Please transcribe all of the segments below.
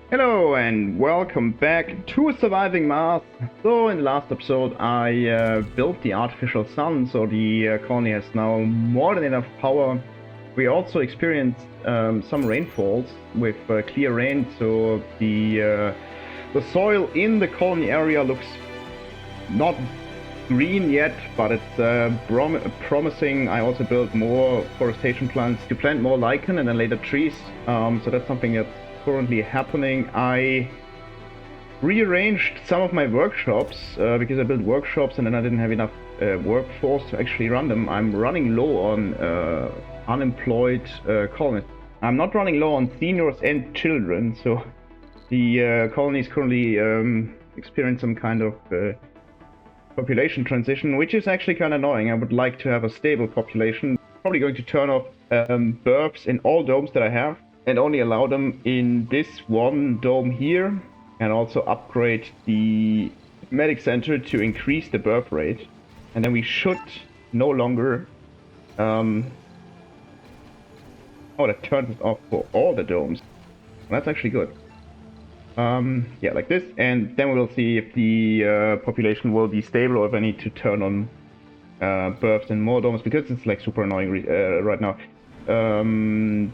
Hello and welcome back to Surviving Mars. So in the last episode I built the artificial sun, so the colony has now more than enough power. We also experienced some rainfalls with clear rain, so the soil in the colony area looks not green yet, but it's promising. I also built more forestation plants to plant more lichen and then later trees, so that's something that's currently happening. I rearranged some of my workshops because I built workshops and then I didn't have enough workforce to actually run them. I'm running low on unemployed colonists. I'm not running low on seniors and children, so the colony is currently experiencing some kind of population transition, which is actually kind of annoying. I would like to have a stable population. Probably going to turn off births in all domes that I have and only allow them in this one dome here, and also upgrade the medic center to increase the birth rate, and then we should no longer oh, that turns it off for all the domes. That's actually good. Yeah, like this, and then we will see if the population will be stable or if I need to turn on births in more domes, because it's like super annoying right now.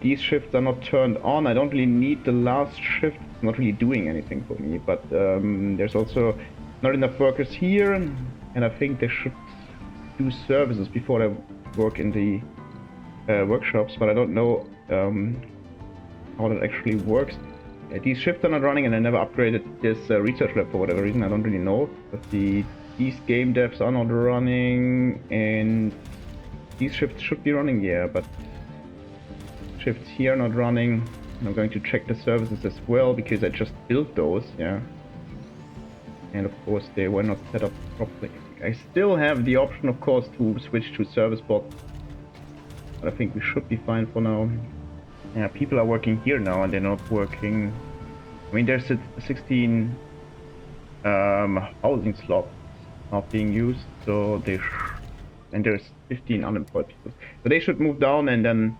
These shifts are not turned on. I don't really need the last shift. It's not really doing anything for me, but there's also not enough workers here, and I think they should do services before they work in the workshops, but I don't know how that actually works. These shifts are not running, and I never upgraded this research lab for whatever reason. I don't really know, but these game devs are not running, and these shifts should be running, yeah, but shifts here not running. I'm going to check the services as well, because I just built those, yeah. And of course they were not set up properly. I still have the option, of course, to switch to service bots, but I think we should be fine for now. Yeah, people are working here now and they're not working. I mean, there's 16 housing slots not being used, so and there's 15 unemployed people. So they should move down and then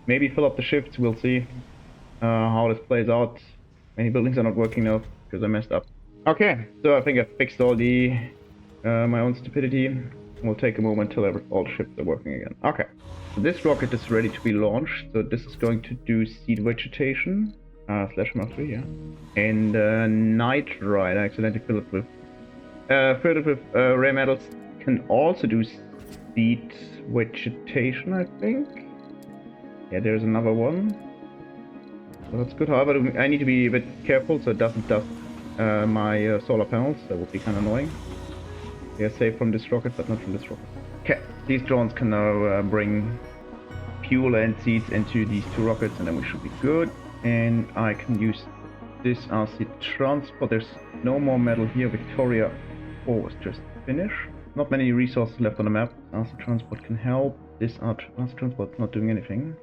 maybe fill up the shifts. We'll see how this plays out. Many buildings are not working now because I messed up. Okay, so I think I fixed all the my own stupidity. We'll take a moment till all the ships are working again. Okay, so this rocket is ready to be launched. So this is going to do seed vegetation slash Mark 3, yeah. And nitrite, I accidentally filled it with rare metals. Can also do seed vegetation, I think. Yeah, there's another one. So that's good. However, I need to be a bit careful so it doesn't dust my solar panels. That would be kind of annoying. They are safe from this rocket, but not from this rocket. Okay, these drones can now bring fuel and seeds into these two rockets, and then we should be good. And I can use this as the transport. There's no more metal here. Victoria 4 was just finished. Not many resources left on the map. As the transport can help. This as transport not doing anything.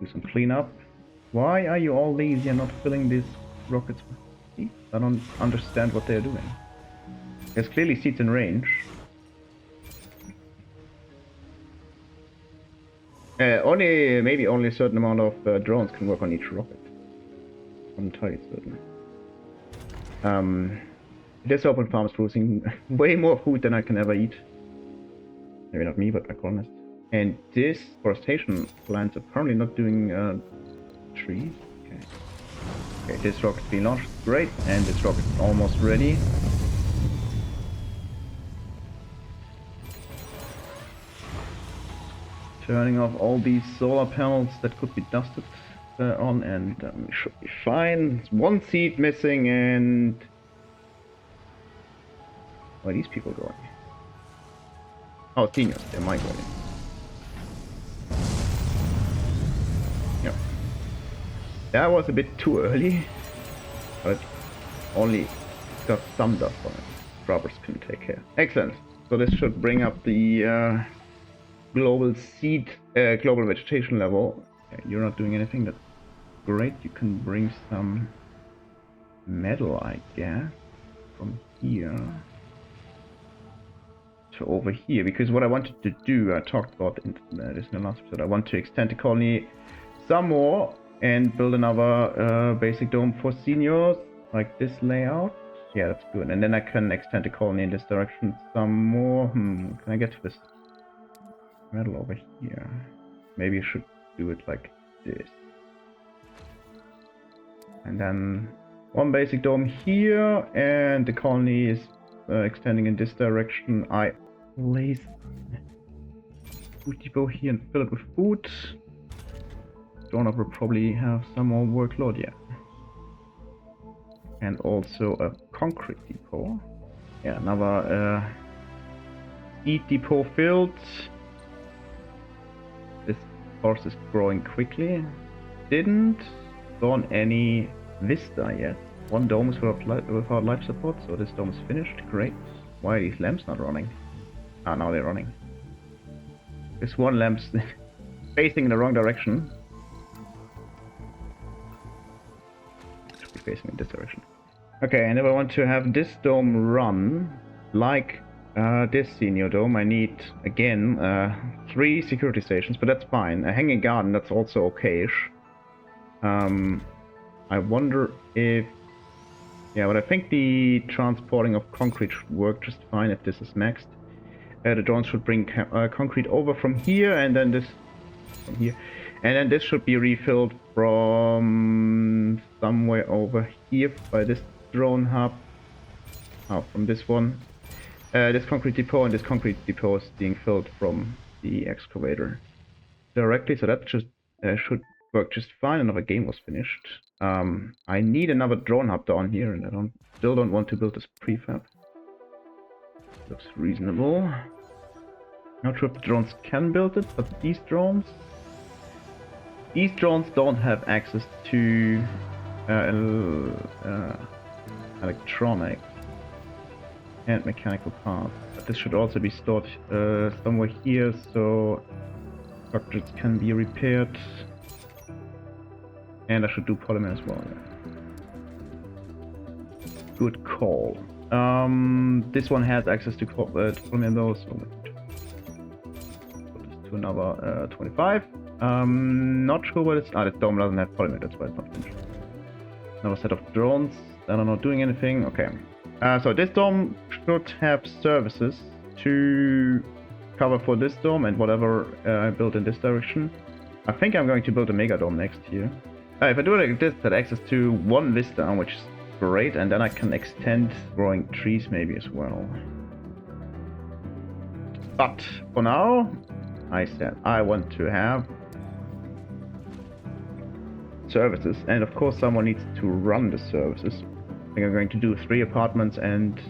Do some cleanup. Why are you all lazy and not filling these rockets with seeds? I don't understand what they're doing. There's clearly seeds in range. Maybe only a certain amount of drones can work on each rocket. I'm entirely certain. This open farm is producing way more food than I can ever eat. Maybe not me, but my colonists. And this forestation plants are currently not doing trees. Okay. Okay, this rocket's being launched. Great, and this rocket's almost ready. Turning off all these solar panels that could be dusted on, and we should be fine. There's one seed missing, and where are these people going? Oh, seniors, they're migrating. Yeah. That was a bit too early, but only got some dust on it. Scrubbers can take care. Excellent. So this should bring up the global vegetation level. Okay, you're not doing anything. That's great. You can bring some metal, I guess, from here to over here, because what I wanted to do, I talked about this in the last episode, I want to extend the colony some more and build another basic dome for seniors, like this layout. Yeah, that's good. And then I can extend the colony in this direction some more. Can I get to this metal over here? Maybe I should do it like this. And then one basic dome here, and the colony is extending in this direction. I place food depot here and fill it with food. Doorknob will probably have some more workload, yeah. And also a concrete depot. Yeah, another seed depot filled. This horse is growing quickly. Didn't spawn any vista yet. One dome is without life support, so this dome is finished. Great. Why are these lamps not running? Ah, now they're running. This one lamp's facing in the wrong direction. Should be facing in this direction. Okay, and if I want to have this dome run like this senior dome, I need again 3 security stations, but that's fine. A hanging garden, that's also okay-ish. I wonder if... Yeah, but I think the transporting of concrete should work just fine if this is maxed. The drones should bring concrete over from here, and then this from here, and then this should be refilled from somewhere over here by this drone hub. Oh, from this one. This concrete depot, and this concrete depot is being filled from the excavator directly, so that just should work just fine. Another game was finished. I need another drone hub down here, and I still don't want to build this prefab. Looks reasonable. Not sure if the drones can build it, but these drones don't have access to electronics and mechanical parts. But this should also be stored somewhere here, so structures can be repaired. And I should do polymer as well. Yeah. Good call. This one has access to polymer though, so put this to another 25. Not sure what it's. This dome doesn't have polymer, that's why it's not finished. Another set of drones that are not doing anything. Okay. So this dome should have services to cover for this dome and whatever I build in this direction. I think I'm going to build a megadome next here. If I do it like this, that access to one vista, which is great, and then I can extend growing trees maybe as well. But for now, I said I want to have services, and of course someone needs to run the services. I think I'm going to do 3 apartments, and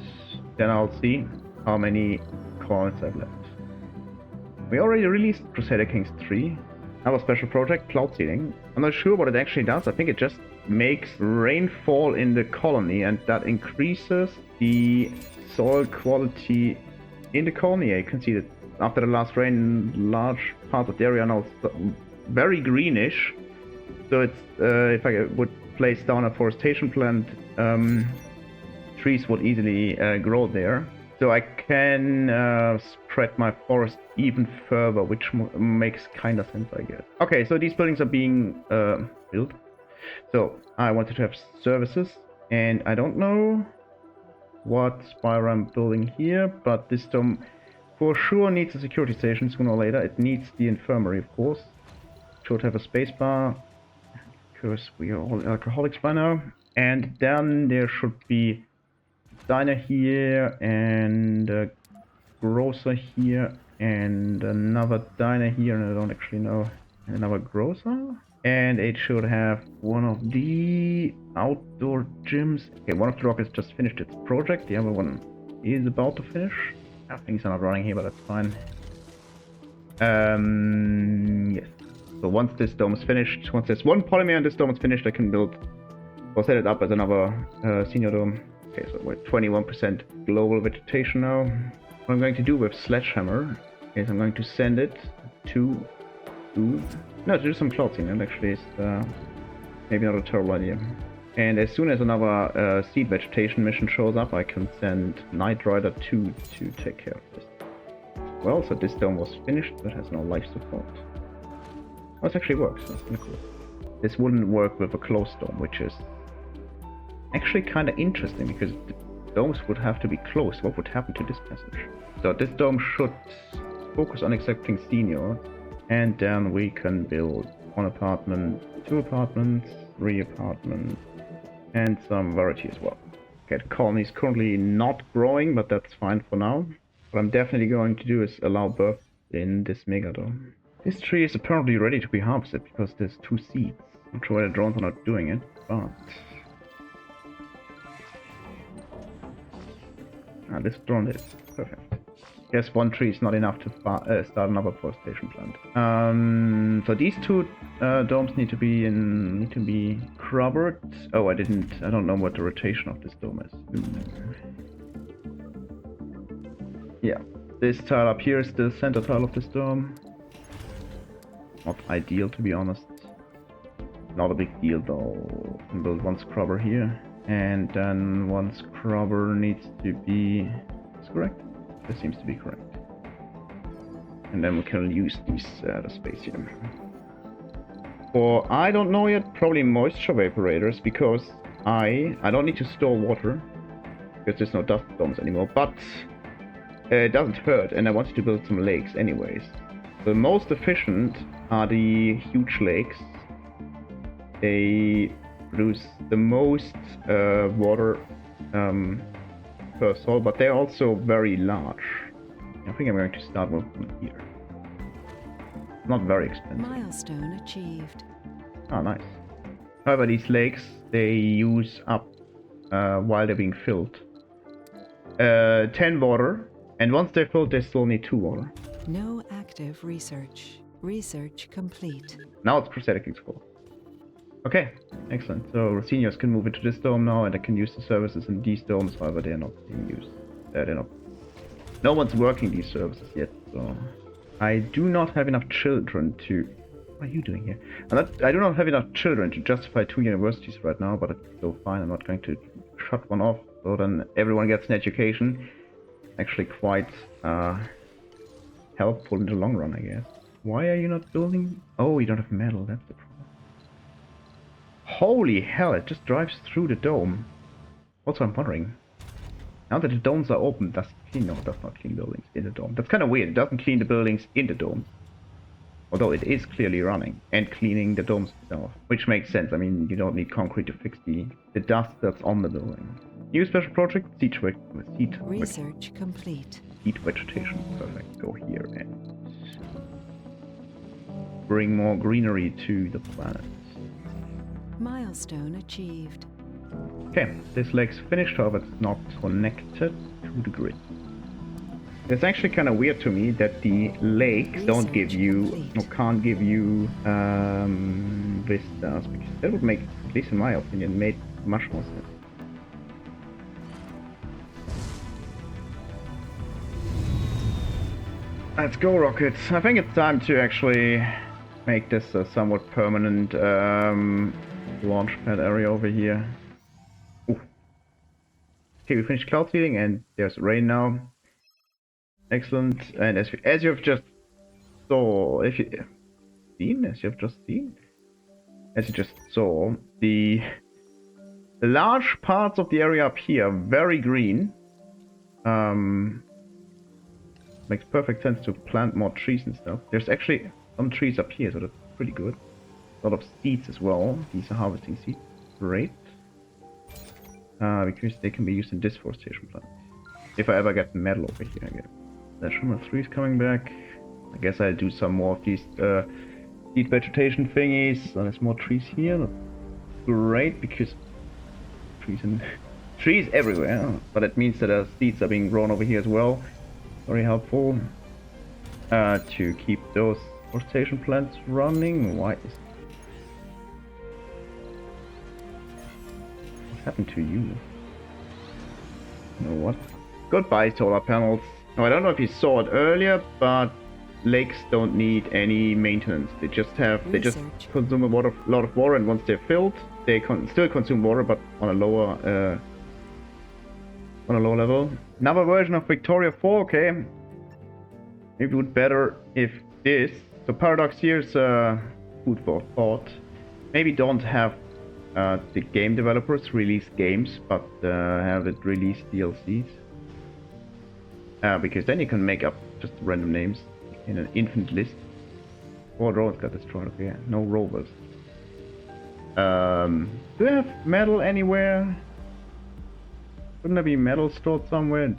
then I'll see how many colonists I've left. We already released Crusader Kings 3. Another special project, cloud seeding. I'm not sure what it actually does. I think it just makes rainfall in the colony, and that increases the soil quality in the colony. You can see that after the last rain, large parts of the area are now very greenish. So it's if I would place down a forestation plant, trees would easily grow there. So I can spread my forest even further, which makes kind of sense, I guess. Okay, so these buildings are being built. So I wanted to have services, and I don't know what spire I'm building here, but this dome for sure needs a security station sooner or later. It needs the infirmary, of course. Should have a space bar, because we are all alcoholics by now. And then there should be diner here, and a grocer here, and another diner here, and I don't actually know, another grocer. And it should have one of the outdoor gyms. Okay, one of the rockets just finished its project, the other one is about to finish. Things are not running here, but that's fine. Yes. So once this dome is finished, once there's one polymer and this dome is finished, I can build or set it up as another senior dome. Okay, so we're at 21% global vegetation now. What I'm going to do with Sledgehammer is I'm going to send it to do some cloud seeding. Actually, it's maybe not a terrible idea. And as soon as another seed vegetation mission shows up, I can send Knight Rider 2 to take care of this. Well, so this dome was finished, but has no life support. Oh, it actually works. That's kind of cool. this wouldn't work with a closed dome, which is actually kind of interesting because the domes would have to be closed. What would happen to this passage? So this dome should focus on accepting senior, and then we can build 1 apartment, 2 apartments, 3 apartments, and some variety as well. Okay, the colony is currently not growing, but that's fine for now. What I'm definitely going to do is allow birth in this megadome. This tree is apparently ready to be harvested because there's 2 seeds. I'm not sure why the drones are not doing it, but... this drone is perfect. Guess 1 tree is not enough to start another forestation plant. So these 2 domes need to be covered. Oh, I don't know what the rotation of this dome is. Yeah, this tile up here is the center tile of this dome. Not ideal, to be honest. Not a big deal though. Can build 1 scrubber here, and then 1 scrubber needs to be. Is correct? This seems to be correct. And then we can use the space here. Or I don't know yet. Probably moisture evaporators because I don't need to store water because there's no dust domes anymore. But it doesn't hurt, and I wanted to build some lakes anyways. The most efficient are the huge lakes. They produce the most water per soul, but they're also very large. I think I'm going to start with them here. Not very expensive. Milestone achieved. Oh, nice. However, these lakes, they use up while they're being filled 10 water, and once they're filled, they still need 2 water. No active research. Research complete. Now it's prosthetic explore. Okay, excellent. So seniors can move into this dome now, and they can use the services in these domes. However, they're not being used. No one's working these services yet. So I do not have enough children to. What are you doing here? I do not have enough children to justify 2 universities right now, but it's still fine. I'm not going to shut one off. So then everyone gets an education. Actually, quite helpful in the long run, I guess. Why are you not building? Oh, you don't have metal. That's the problem. Holy hell, it just drives through the dome. Also, I'm wondering, now that the domes are open, does it clean? No, it does not clean buildings in the dome. That's kind of weird. It doesn't clean the buildings in the dome. Although it is clearly running and cleaning the domes itself. Which makes sense. I mean, you don't need concrete to fix the dust that's on the building. New special project, Research complete. Seed vegetation. Perfect. Go here and bring more greenery to the planet. Milestone achieved. Okay, this lake's finished, however it's not connected to the grid. It's actually kind of weird to me that the lakes don't give you, or can't give you vistas, because that would make, at least in my opinion, made much more sense. Let's go, rockets. I think it's time to actually make this a somewhat permanent launch pad area over here. Ooh. Okay, we finished cloud seeding and there's rain now. Excellent. And as you have just saw, as you just saw, the large parts of the area up here are very green. Makes perfect sense to plant more trees and stuff. There's actually some trees up here, so that's pretty good. A lot of seeds as well. These are harvesting seeds. Great. Because they can be used in deforestation plants. If I ever get metal over here again. That Shimmer 3 is coming back. I guess I'll do some more of these seed vegetation thingies. So there's more trees here. That's great, because trees everywhere. But it means that seeds are being grown over here as well. Very helpful to keep those forestation plants running. Why is... What happened to you? You know what? Goodbye, solar panels. Now, I don't know if you saw it earlier, but lakes don't need any maintenance. They just consume a lot of water, and once they're filled, they still consume water, but on a lower level. Another version of Victoria 4, okay. Maybe it would be better if this. So Paradox here is food for thought. maybe don't have the game developers release games, but have it release DLCs. Because then you can make up just random names in an infinite list. 4 drones got destroyed. Okay, no rovers. Do I have metal anywhere? Wouldn't there be metal stored somewhere?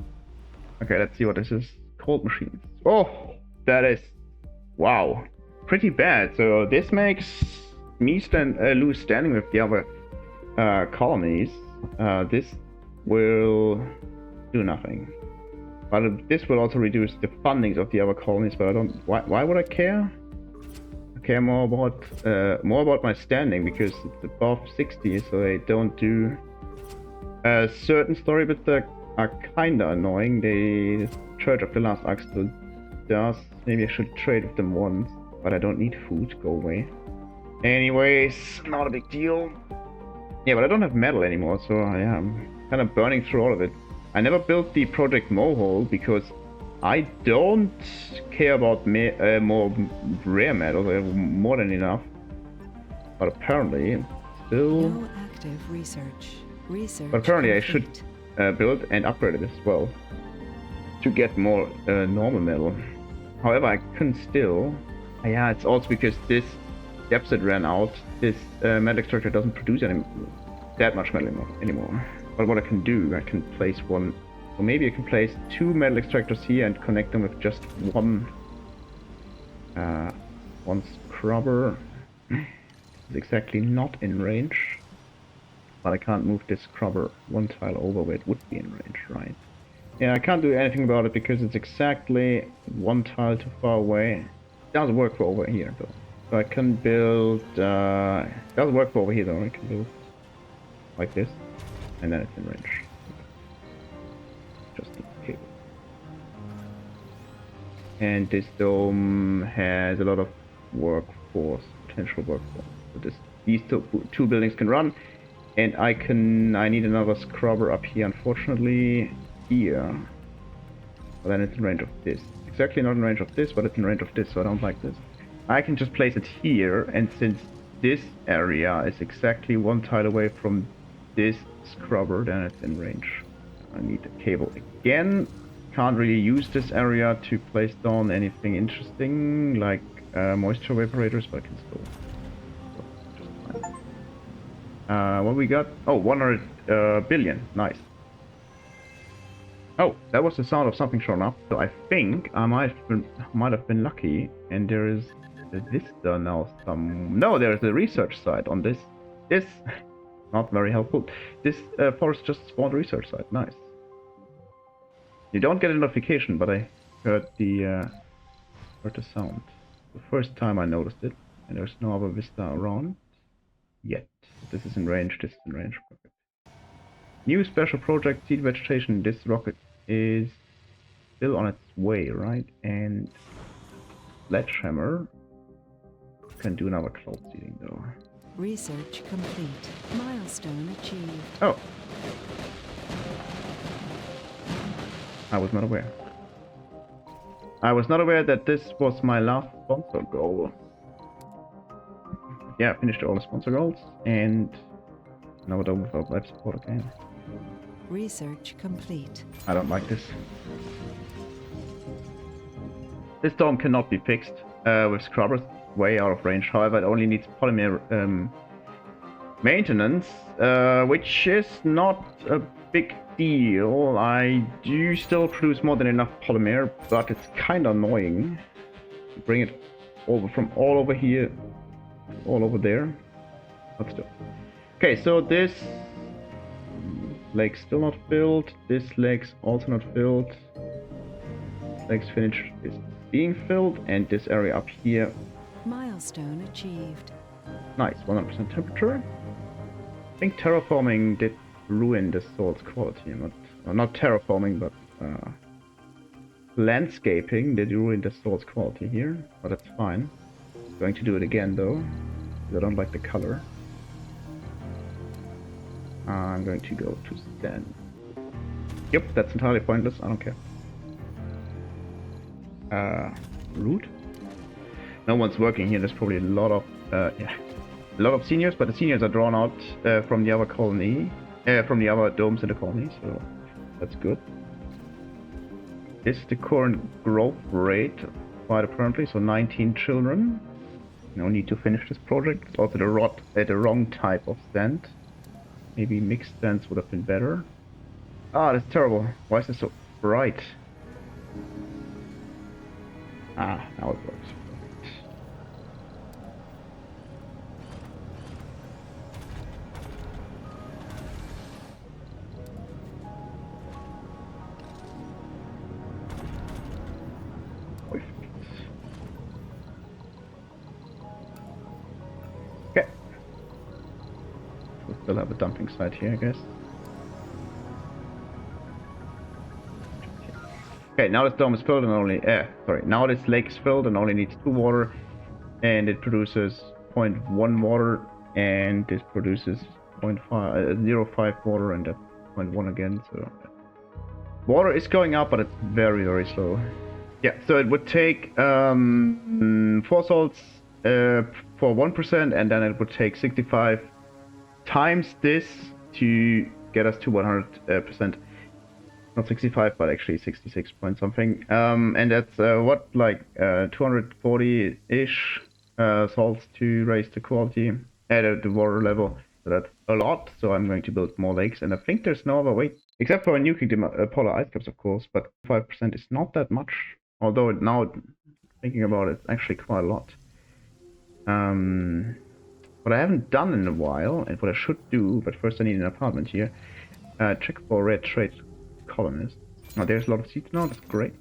Okay, let's see what this is. Cold machines. Oh, that is... wow. Pretty bad. So this makes me lose standing with the other colonies. This will do nothing. But this will also reduce the fundings of the other colonies, but I don't... Why would I care? I care more about my standing, because it's above 60, so they don't do... certain story bits that are kinda annoying. The Church of the Last Ark still does. Maybe I should trade with them once, but I don't need food. Go away. Anyways, not a big deal. Yeah, but I don't have metal anymore, so yeah, I'm kind of burning through all of it. I never built the Project Mohole because I don't care about more rare metals. I have more than enough. But apparently, still... No active research. Research But apparently complete. I should build and upgrade it as well to get more normal metal. However, I can still... yeah, it's also because this deposit ran out. This metal extractor doesn't produce that much metal anymore. But what I can do, I can place one... or maybe I can place 2 metal extractors here and connect them with just one scrubber. It's exactly not in range. But I can't move this scrubber one tile over where it would be in range, right? Yeah, I can't do anything about it because it's exactly one tile too far away. It doesn't work for over here though. So I can build... it doesn't work for over here though. I can build like this. And then it's in range. Just a cable. And this dome has a lot of potential workforce. So these two buildings can run. And I need another scrubber up here, unfortunately, here. But then it's in range of this. Exactly not in range of this, but it's in range of this, so I don't like this. I can just place it here, and since this area is exactly one tile away from this scrubber, then it's in range. I need the cable again. Can't really use this area to place down anything interesting, like moisture evaporators, but I can still... what we got? Oh, 100 billion. Nice. Oh, that was the sound of something showing up. So I think I might have been lucky, and there is a vista now. No, there is a research site on this. This not very helpful. This forest just spawned a research site. Nice. You don't get a notification, but I heard the sound. The first time I noticed it, and there's no other vista around yet. This is in range, this is in range. Perfect. New special project, seed vegetation. This rocket is still on its way, right? And sledgehammer can do another cloud seeding though. Research complete. Milestone achieved. Oh. I was not aware. I was not aware that this was my last sponsor goal. Yeah, finished all the sponsor goals, and now we're done without live support again. Research complete. I don't like this. This dome cannot be fixed with scrubbers, way out of range. However, it only needs polymer maintenance, which is not a big deal. I do still produce more than enough polymer, but it's kind of annoying to bring it over from all over here. All over there, but still. Okay, so this lake's still not filled. This lake's also not filled. This lake's finished is being filled, and this area up here. Milestone achieved. Nice, 100% temperature. I think terraforming did ruin the salt's quality. Not terraforming, but landscaping did ruin the salt's quality here, but that's fine. Going to do it again though, because I don't like the color. I'm going to go to stand. Yep, that's entirely pointless, I don't care. Root? No one's working here, there's probably a lot of... yeah. a lot of seniors, but the seniors are drawn out from the other colony, from the other domes in the colony, so that's good. This is the current growth rate, quite apparently, so 19 children. No need to finish this project. It's also the wrong type of stand. Maybe mixed stands would have been better. Ah, that's terrible. Why is it so bright? Ah, now it works. Okay. We'll still have a dumping site here, I guess. Okay, now this dome is filled and only now this lake is filled and only needs 2 water, and it produces 0.1 water, and this produces 0.5 water, and that's 0.1 again. So water is going up, but it's very, very slow. Yeah, so it would take 4 salts for 1%, and then it would take 65 times this to get us to 100%. Not 65, but actually 66 point something. And that's what, like 240-ish salts to raise the quality at the water level. So that's a lot. So I'm going to build more lakes, and I think there's no other way, except for nuking the polar ice caps, of course. But 5% is not that much. Although now thinking about it, it's actually quite a lot. What I haven't done in a while, and what I should do, but first I need an apartment here. Check for red trade colonists. Oh, there's a lot of seeds now, that's great.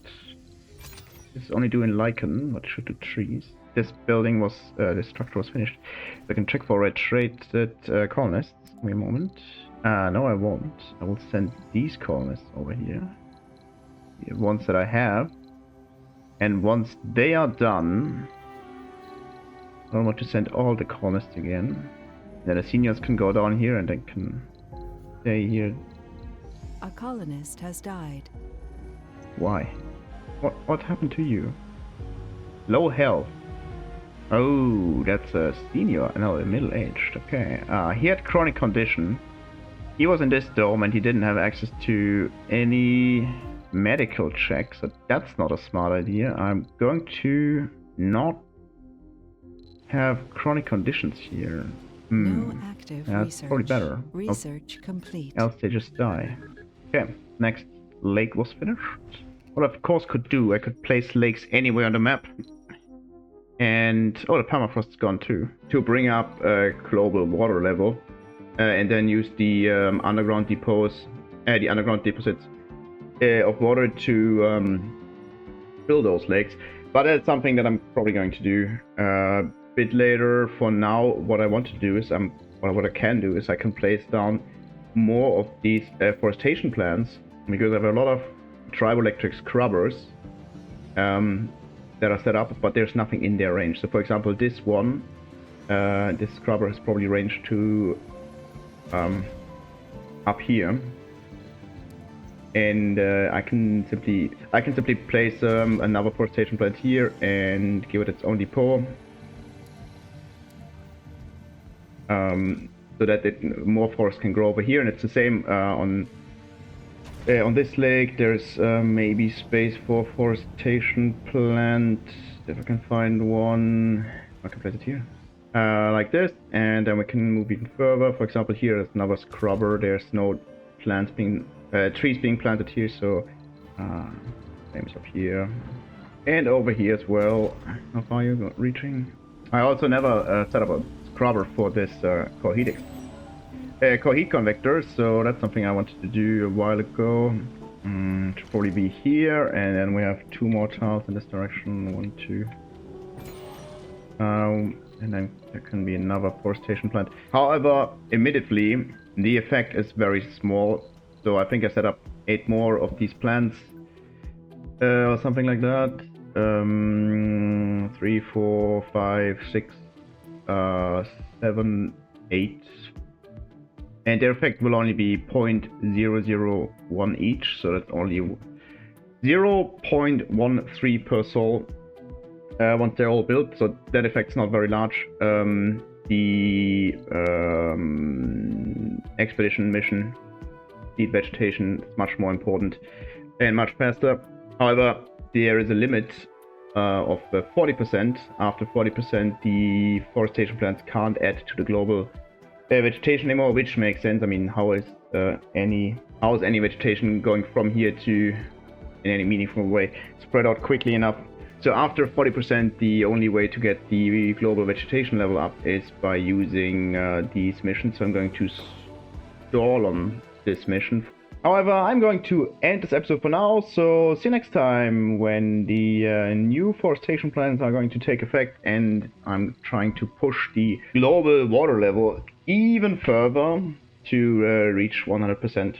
This is only doing lichen, but should do trees. This building was, this structure was finished. So I can check for red traded colonists. Wait a moment. No, I won't. I will send these colonists over here. The ones that I have. And once they are done, I don't want to send all the colonists again. Then the seniors can go down here and then can stay here. A colonist has died. Why? What happened to you? Low health. Oh, that's a senior. No, middle-aged. Okay. He had chronic condition. He was in this dome and he didn't have access to any medical checks. So that's not a smart idea. I'm going to not have chronic conditions here. No active That's research. probably better. Research complete. Else they just die. Okay, next lake was finished. What I of course could do, I could place lakes anywhere on the map. And, oh, the permafrost is gone too. To bring up global water level. And then use the underground deposits of water to fill those lakes. But that's something that I'm probably going to do a bit later. For now, what I want to do is, what I can do is I can place down more of these forestation plants, because I have a lot of triboelectric scrubbers that are set up, but there's nothing in their range. So for example, this one, this scrubber is probably ranged to up here, and I can simply place another forestation plant here and give it its own depot. So that more forest can grow over here, and it's the same on this lake. There's maybe space for forestation plant, if I can find one. I can place it here, like this, and then we can move even further. For example, here is another scrubber. There's no trees being planted here, so same as up here, and over here as well. How far are you reaching? I also never set up a scrubber for this core heat convector, so that's something I wanted to do a while ago. Should probably be here, and then we have 2 more tiles in this direction. 1, 2. And then there can be another forestation plant. However, admittedly, the effect is very small, so I think I set up 8 more of these plants, or something like that. 3, 4, 5, 6, 7, 8, and their effect will only be 0.001 each, so that's only 0.13 per soul once they're all built, so that effect's not very large. the expedition mission. Seed vegetation is much more important and much faster. However, there is a limit of 40%. After 40%, the forestation plants can't add to the global vegetation anymore, which makes sense. I mean, how is any vegetation going from here to, in any meaningful way, spread out quickly enough? So after 40%, the only way to get the global vegetation level up is by using these missions. So I'm going to stall on this mission. However, I'm going to end this episode for now, so see you next time when the new forestation plans are going to take effect and I'm trying to push the global water level even further to reach 100%.